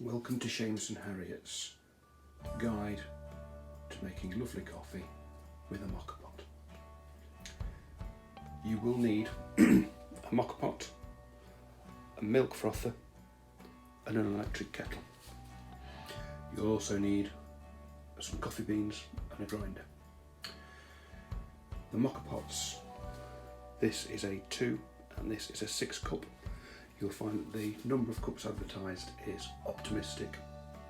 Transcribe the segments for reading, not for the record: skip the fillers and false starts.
Welcome to Séamus and Harriet's guide to making lovely coffee with a Moka Pot. You will need a Moka Pot, a milk frother and an electric kettle. You'll also need some coffee beans and a grinder. The Moka Pots, this is a 2 and this is a 6 cup. You'll find that the number of cups advertised is optimistic.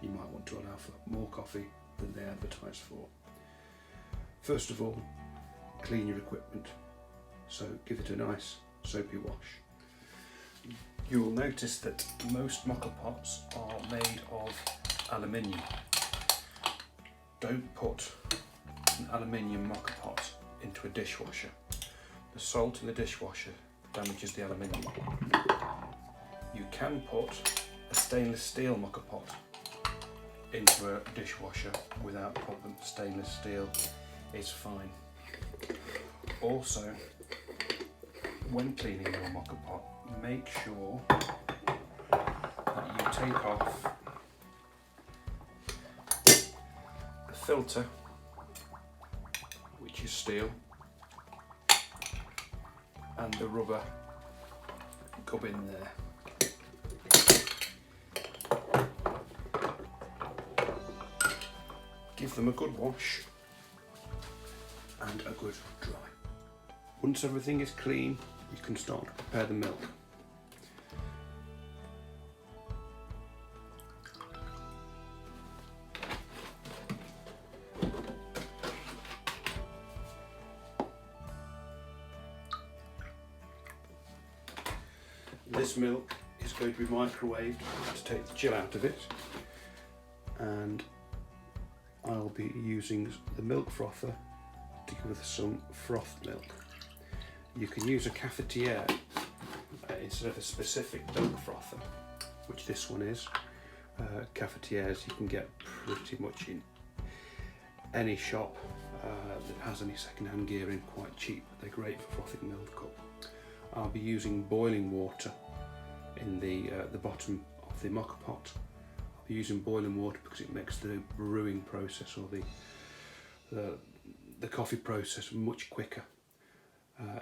You might want to allow for more coffee than they advertise for. First of all, clean your equipment, so give it a nice soapy wash. You will notice that most Moka Pots are made of aluminium. Don't put an aluminium Moka Pot into a dishwasher. The salt in the dishwasher damages the aluminium. You can put a stainless steel Moka Pot into a dishwasher without problem. Stainless steel is fine. Also, when cleaning your Moka Pot, make sure that you take off the filter, which is steel, and the rubber gubbin in there. Give them a good wash and a good dry. Once everything is clean, you can start to prepare the milk. This milk is going to be microwaved to take the chill out of it, and I'll be using the milk frother to give us some frothed milk. You can use a cafetiere instead of a specific milk frother, which this one is. Cafetieres you can get pretty much in any shop that has any second-hand gearing, quite cheap. They're great for frothing milk up. I'll be using boiling water in the bottom of the Moka Pot. I'll be using boiling water because it makes the brewing process or the coffee process much quicker.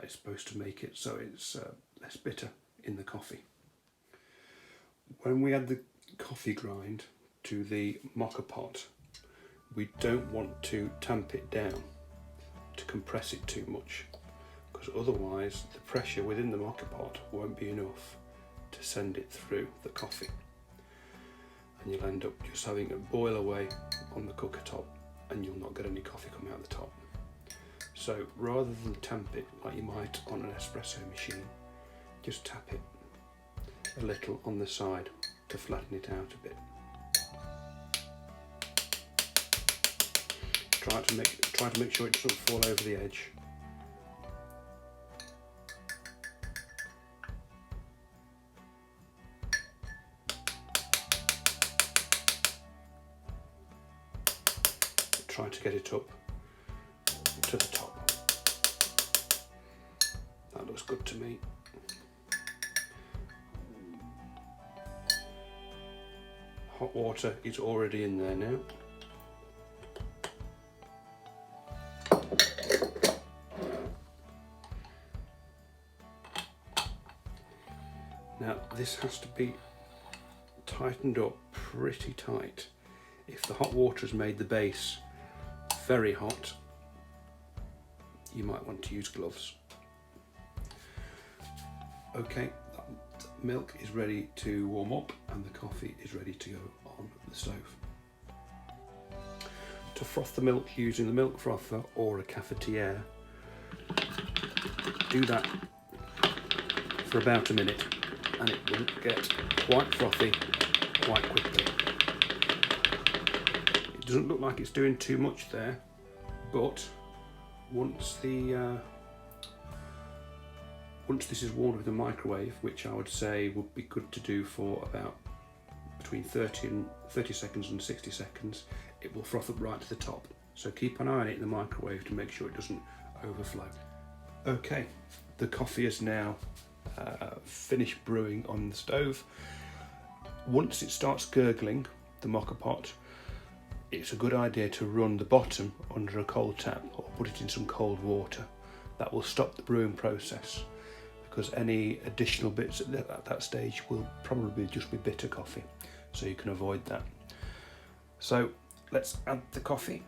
It's supposed to make it so it's less bitter in the coffee. When we add the coffee grind to the Moka Pot, we don't want to tamp it down to compress it too much, because otherwise the pressure within the Moka Pot won't be enough to send it through the coffee, and you'll end up just having it boil away on the cooker top and you'll not get any coffee coming out the top. So rather than tamp it like you might on an espresso machine, just tap it a little on the side to flatten it out a bit. Try to make sure it doesn't fall over the edge. Try to get it up to the top. That looks good to me. Hot water is already in there now. Now this has to be tightened up pretty tight. If the hot water has made the base very hot, you might want to use gloves. Okay, that milk is ready to warm up and the coffee is ready to go on the stove. To froth the milk using the milk frother or a cafetiere, do that for about a minute and it will get quite frothy quite quickly. It doesn't look like it's doing too much there, but once this is warmed with a microwave, which I would say would be good to do for about between 30 seconds and 60 seconds, it will froth up right to the top. So keep an eye on it in the microwave to make sure it doesn't overflow. Okay, the coffee is now finished brewing on the stove. Once it starts gurgling, the Moka Pot, it's a good idea to run the bottom under a cold tap or put it in some cold water. That will stop the brewing process, because any additional bits at that stage will probably just be bitter coffee, so you can avoid that. So let's add the coffee.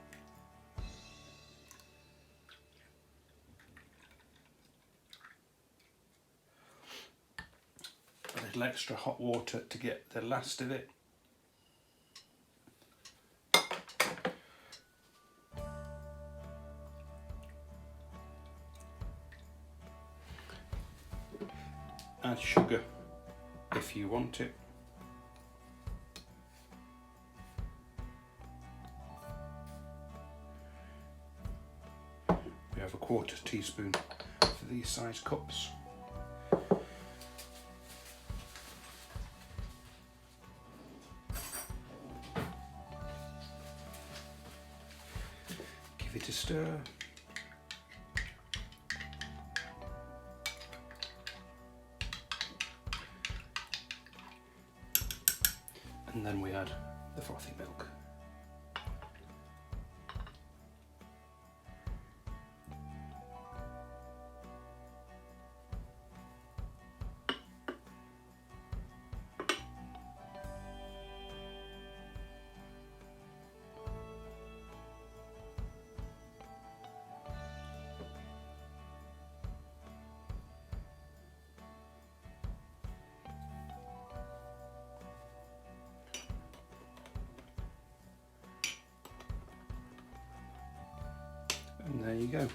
A little extra hot water to get the last of it. Add sugar if you want it. We have a 1/4 teaspoon for these size cups. Give it a stir. And then we add the frothy milk. And there you go.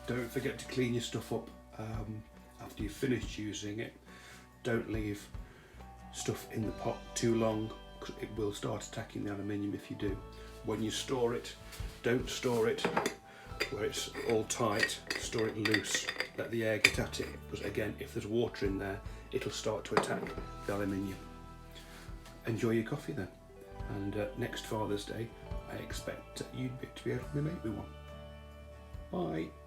Don't forget to clean your stuff up after you've finished using it. Don't leave stuff in the pot too long, because it will start attacking the aluminium if you do. When you store it, don't store it where it's all tight, store it loose. Let the air get at it, because again, if there's water in there, it'll start to attack the aluminium. Enjoy your coffee then. And next Father's Day, I expect you to be able to make me one. Bye.